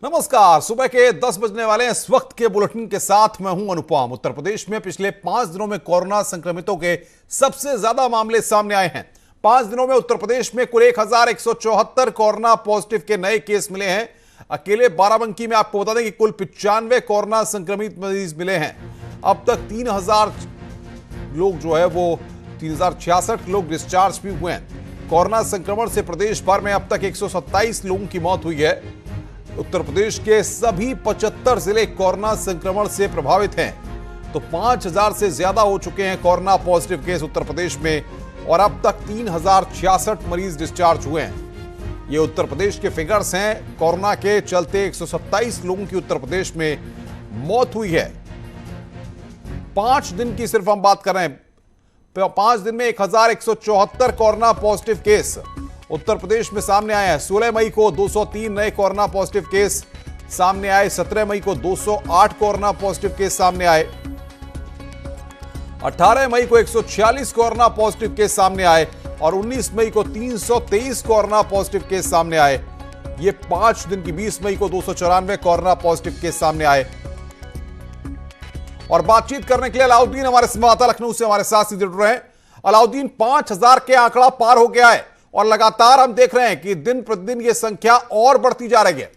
नमस्कार। सुबह के 10 बजने वाले हैं। इस वक्त के बुलेटिन के साथ मैं हूं अनुपम। उत्तर प्रदेश में पिछले 5 दिनों में कोरोना संक्रमितों के सबसे ज्यादा मामले सामने आए हैं। 5 दिनों में उत्तर प्रदेश में कुल 1174 कोरोना पॉजिटिव के नए केस मिले हैं। अकेले बाराबंकी में आपको बता दें कि कुल 95 कोरोना संक्रमित मरीज मिले हैं। अब तक 3000 लोग जो है वो 3066 लोग डिस्चार्ज भी हुए हैं। कोरोना संक्रमण से प्रदेश भर में अब तक 127 लोगों की मौत हुई है। उत्तर प्रदेश के सभी 75 जिले कोरोना संक्रमण से प्रभावित हैं। तो 5000 से ज्यादा हो चुके हैं corona positive case Uttar Pradesh में और अब तक 3066 मरीज डिस्चार्ज हुए हैं। ये उत्तर प्रदेश के फिगर्स हैं। कोरोना के चलते 127 लोगों की उत्तर प्रदेश में मौत हुई है। 5 दिन की सिर्फ हम बात कर रहे हैं। 5 दिन में 1174 corona positive case Uttar Pradesh में सामने आए हैं। 16 मई को 203 नए कोरोना पॉजिटिव केस सामने आए। 17 मई को 208 कोरोना पॉजिटिव केस सामने आए। 18 मई को 146 कोरोना पॉजिटिव केस सामने आए और 19 मई को 323 कोरोना पॉजिटिव केस सामने आए। ये 5 दिन की 20 मई को 294 कोरोना पॉजिटिव केस सामने आए। और बातचीत करने के लिए अलाउद्दीन हमारे संवाददाता लखनऊ से हमारे साथ जुड़ रहे हैं। अलाउद्दीन, 5000 के आंकड़ा पार हो गया है और लगातार हम देख रहे हैं कि दिन प्रतिदिन यह संख्या और बढ़ती जा रही है।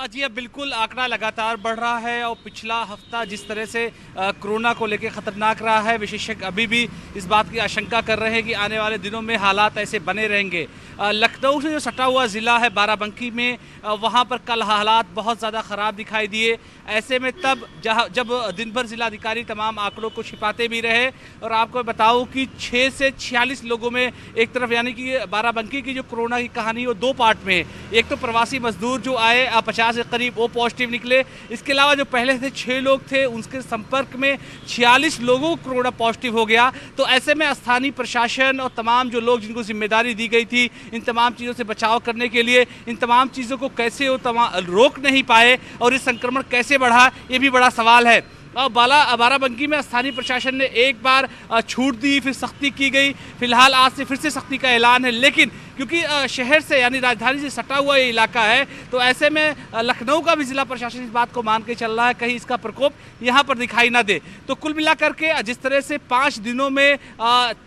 जी अब बिल्कुल आंकड़ा लगातार बढ़ रहा है और पिछला हफ्ता जिस तरह से कोरोना को लेकर खतरनाक रहा है, विशेषज्ञ अभी भी इस बात की आशंका कर रहे हैं कि आने वाले दिनों में हालात ऐसे बने रहेंगे। लखनऊ से जो सटा हुआ ज़िला है बाराबंकी में, वहां पर कल हालात बहुत ज़्यादा ख़राब दिखाई दिए। ऐसे में तब जब दिन भर जिलाधिकारी तमाम आंकड़ों को छिपाते भी रहे। और आपको बताऊं कि 6 से 46 लोगों में एक तरफ, यानी कि बाराबंकी की जो कोरोना की कहानी वो 2 पार्ट में है। एक तो प्रवासी मजदूर जो आए 50 के करीब वो पॉजिटिव निकले। इसके अलावा जो पहले से 6 लोग थे उनके संपर्क में 46 लोगों को कोरोना पॉजिटिव हो गया। तो ऐसे में स्थानीय प्रशासन और तमाम जो लोग जिनको जिम्मेदारी दी गई थी इन तमाम चीज़ों से बचाव करने के लिए, इन तमाम चीज़ों को कैसे वो रोक नहीं पाए और इस संक्रमण कैसे बढ़ा, ये भी बड़ा सवाल है। और बाराबंकी में स्थानीय प्रशासन ने एक बार छूट दी, फिर सख्ती की गई। फिलहाल आज से फिर से सख्ती का ऐलान है, लेकिन क्योंकि शहर से यानी राजधानी से सटा हुआ ये इलाका है, तो ऐसे में लखनऊ का भी जिला प्रशासन इस बात को मान के चल रहा है कहीं इसका प्रकोप यहाँ पर दिखाई ना दे। तो कुल मिलाकर के जिस तरह से 5 दिनों में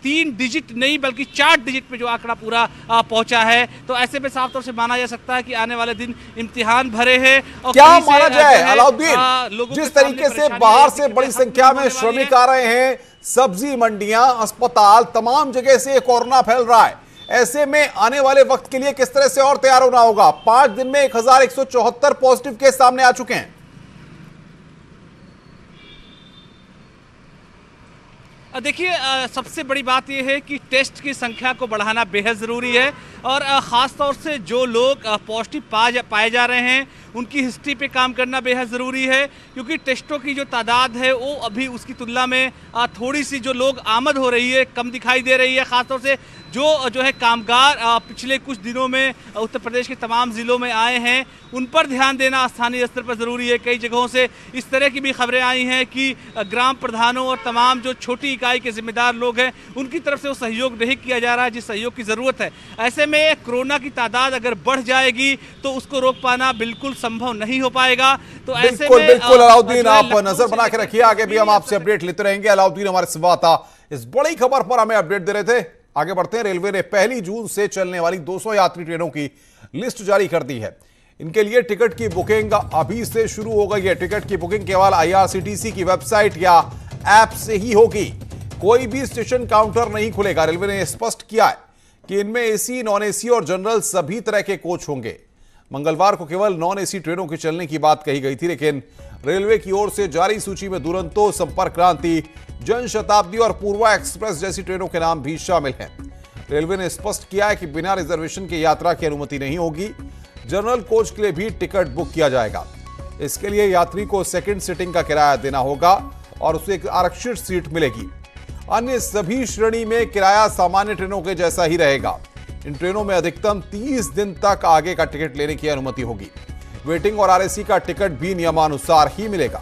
3 डिजिट नहीं बल्कि 4 डिजिट पे जो आंकड़ा पूरा पहुंचा है, तो ऐसे में साफ तौर से माना जा सकता है कि आने वाले दिन इम्तिहान भरे हैं। और क्या माना जाए अलाउद्दीन, जिस तरीके से बाहर से बड़ी संख्या में श्रमिक आ रहे हैं, सब्जी मंडियां, अस्पताल, तमाम जगह से कोरोना फैल रहा है, ऐसे में आने वाले वक्त के लिए किस तरह से और तैयार होना होगा? 5 दिन में 1174 पॉजिटिव केस सामने आ चुके हैं। देखिए, सबसे बड़ी बात यह है कि टेस्ट की संख्या को बढ़ाना बेहद ज़रूरी है। और ख़ास तौर से जो लोग पॉजिटिव पाए जा रहे हैं उनकी हिस्ट्री पे काम करना बेहद ज़रूरी है, क्योंकि टेस्टों की जो तादाद है वो अभी उसकी तुलना में थोड़ी सी जो लोग आमद हो रही है कम दिखाई दे रही है। ख़ासतौर से जो है कामगार पिछले कुछ दिनों में उत्तर प्रदेश के तमाम ज़िलों में आए हैं, उन पर ध्यान देना स्थानीय स्तर पर ज़रूरी है। कई जगहों से इस तरह की भी खबरें आई हैं कि ग्राम प्रधानों और तमाम जो छोटी इकाई के जिम्मेदार लोग हैं उनकी तरफ से वो सहयोग नहीं किया जा रहा है जिस सहयोग की ज़रूरत है। ऐसे में कोरोना की तादाद अगर बढ़ जाएगी तो उसको रोक पाना बिल्कुल संभव नहीं हो पाएगा। तो ऐसे में बिल्कुल अलाउद्दीन, आप नजर बना के रखिए, आगे भी हम आपसे अपडेट लेते रहेंगे। अलाउद्दीन हमारे संवाददाता इस बड़ी खबर पर हमें अपडेट दे रहे थे। आगे बढ़ते हैं। रेलवे ने 1 जून से चलने वाली 200 यात्री ट्रेनों की लिस्ट जारी कर दी है। इनके लिए टिकट की बुकिंग अभी से शुरू हो गई है। टिकट की बुकिंग केवल IRCTC की वेबसाइट या ऐप से ही होगी। कोई भी स्टेशन काउंटर नहीं खुलेगा। रेलवे ने स्पष्ट किया है कि इनमें AC, नॉन AC और जनरल सभी तरह के कोच होंगे। मंगलवार को केवल नॉन AC ट्रेनों के चलने की बात कही गई थी, लेकिन रेलवे की ओर से जारी सूची में दुरंतो, संपर्क क्रांति, जनशताब्दी और पूर्वा एक्सप्रेस जैसी ट्रेनों के नाम भी शामिल हैं। रेलवे ने स्पष्ट किया है कि बिना रिजर्वेशन के यात्रा की अनुमति नहीं होगी। जनरल कोच के लिए भी टिकट बुक किया जाएगा। इसके लिए यात्री को सेकंड सीटिंग का किराया देना होगा और उसे एक आरक्षित सीट मिलेगी। अन्य सभी श्रेणी में किराया सामान्य ट्रेनों के जैसा ही रहेगा। इन ट्रेनों में अधिकतम 30 दिन तक आगे का टिकट लेने की अनुमति होगी। वेटिंग और RAC का टिकट भी नियमानुसार ही मिलेगा।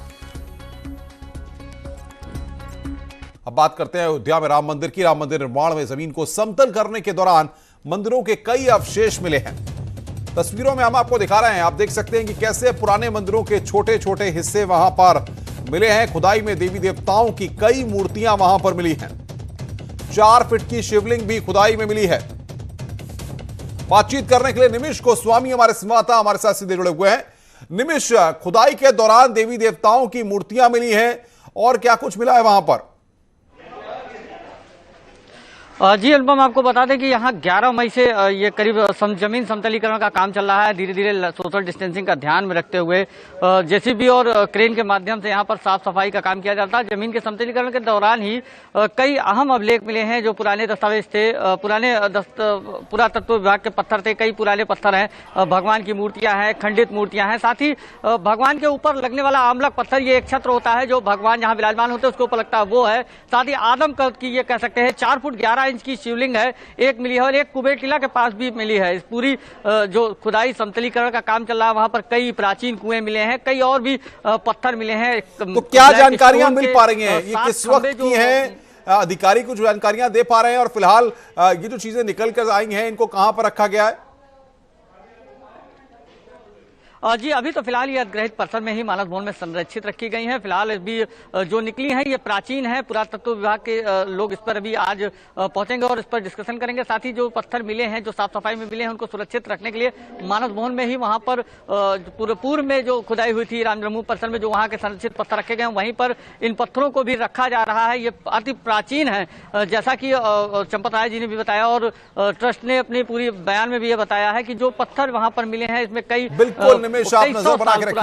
अब बात करते हैं अयोध्या में राम मंदिर की। राम मंदिर निर्माण में जमीन को समतल करने के दौरान मंदिरों के कई अवशेष मिले हैं। तस्वीरों में हम आपको दिखा रहे हैं, आप देख सकते हैं कि कैसे पुराने मंदिरों के छोटे छोटे हिस्से वहां पर मिले हैं। खुदाई में देवी देवताओं की कई मूर्तियां वहां पर मिली हैं। 4 फीट की शिवलिंग भी खुदाई में मिली है। बातचीत करने के लिए निमिष गोस्वामी हमारे संवाददाता हमारे साथ सीधे जुड़े हुए हैं। निमिष, खुदाई के दौरान देवी देवताओं की मूर्तियां मिली हैं और क्या कुछ मिला है वहां पर? जी अनुपम, आपको बता दें कि यहाँ 11 मई से ये करीब जमीन समतलीकरण का काम चल रहा है। धीरे धीरे सोशल डिस्टेंसिंग का ध्यान में रखते हुए जेसीबी और क्रेन के माध्यम से यहाँ पर साफ सफाई का काम किया जाता है। जमीन के समतलीकरण के दौरान ही कई अहम अभिलेख मिले हैं जो पुराने दस्तावेज थे, पुरातत्व विभाग के पत्थर थे, कई पुराने पत्थर हैं, भगवान की मूर्तियां हैं, खंडित मूर्तियां हैं। साथ ही भगवान के ऊपर लगने वाला आमलक पत्थर, ये एक छत्र होता है जो भगवान जहाँ विराजमान होते हैं उसके ऊपर लगता है, वो है। साथ ही आदम कद की ये कह सकते हैं 4 फुट 11 इंच की शिवलिंग है, एक मिली है और एक कुबेर टीला के पास भी मिली है। इस पूरी जो खुदाई समतलीकरण का काम चल रहा है वहां पर कई प्राचीन कुएं मिले हैं, कई और भी पत्थर मिले हैं। तो क्या जानकारियां मिल पा रही हैं, ये किस वक्त की हैं? अधिकारी कुछ जानकारियां दे पा रहे हैं और फिलहाल ये जो चीजें निकल कर आई हैं इनको कहां पर रखा गया है? जी अभी तो फिलहाल ये अधिग्रहित परिसर में ही मानस भवन में संरक्षित रखी गई हैं। फिलहाल अभी जो निकली हैं ये प्राचीन है। पुरातत्व विभाग के लोग इस पर अभी आज पहुंचेंगे और इस पर डिस्कशन करेंगे। साथ ही जो पत्थर मिले हैं, जो साफ सफाई में मिले हैं, उनको सुरक्षित रखने के लिए मानस भवन में ही वहां पर पूर्व में जो खुदाई हुई थी राम जन्मभूमि परिसर में, जो वहां के संरक्षित पत्थर रखे गए हैं, वहीं पर इन पत्थरों को भी रखा जा रहा है। ये अति प्राचीन है, जैसा कि चंपत राय जी ने भी बताया और ट्रस्ट ने अपनी पूरी बयान में भी ये बताया है कि जो पत्थर वहां पर मिले हैं इसमें कई बिल्कुल निमेश, आप नजर बना के रखिए।